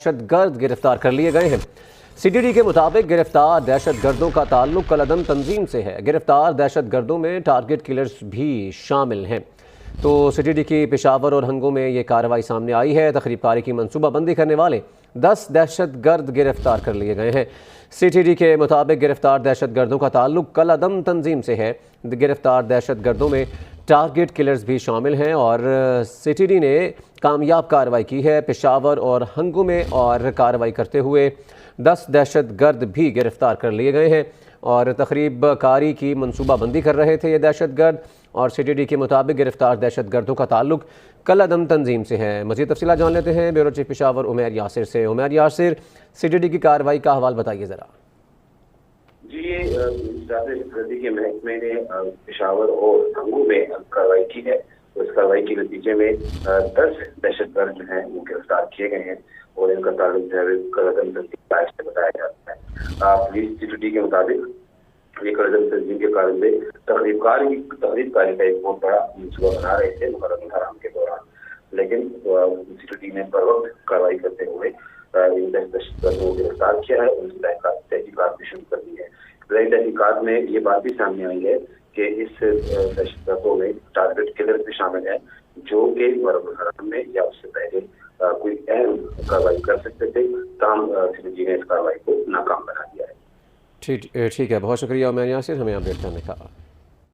दहशत गर्द गिरफ्तार कर लिए गए हैं। CTD के मुताबिक गिरफ्तार दहशत गर्दों का ताल्लुक कलअदम तंजीम से है। गिरफ्तार दहशत गर्दों में टारगेट किलर्स भी शामिल हैं। तो CTD की पेशावर और हंगो में ये कार्रवाई सामने आई है। तखरीबकारी की मनसूबाबंदी करने वाले 10 दहशत गर्द गिरफ्तार कर लिए गए हैं। CTD के मुताबिक गिरफ्तार दहशत गर्दों का ताल्लुक कलअदम तंजीम से है। गिरफ्तार दहशत गर्दों में टारगेट किलर्स भी शामिल हैं और CTD ने कामयाब कार्रवाई की है। पेशावर और हंगो में और कार्रवाई करते हुए 10 दहशत गर्द भी गिरफ्तार कर लिए गए हैं और तखरीब कारी की मनसूबाबंदी कर रहे थे ये दहशत गर्द। और CTD के मुताबिक गिरफ्तार दहशत गर्दों का ताल्लुक कलअदम तंजीम से है। मज़ीद तफसीलात जान लेते हैं ब्यूरो चीफ पेशावर उमैर यासिर से। उमैर यासिर, CTD की कार्रवाई का हवाल बताइए ज़रा। जी, ये गर्दी के महकमे ने पेशावर और हंगो में कार्रवाई की है। तो इस कार्रवाई के नतीजे में 10 दहशत गर्द जो हैं वो गिरफ्तार किए गए हैं और इनका ताल्लुक कलअदम तंजीम से बताया जाता है। पुलिस CTD के मुताबिक ये कलअदम तंजीम के कारण में तकरीबकारी का एक बहुत बड़ा मंसूबा बना रहे थे मुकर्रम हराम के दौरान, लेकिन CTD ने बर वक्त कार्रवाई करते हुए इन दहशत गर्दों को गिरफ्तार किया है और उनकी तहकीकात भी शुरू कर दी है। तहकीकात में ये बात भी सामने आई है कि इस दहशत गर्दों में टारगेट किलर भी शामिल है जो कि मुकर्रम हराम में या उससे पहले कोई अहम कार्रवाई कर सकते थे। तमाम CTD ने इस कार्रवाई को नाकाम बना दिया है। ठीक है, बहुत शुक्रिया उमैर यासिर हमें अपडेट करने का।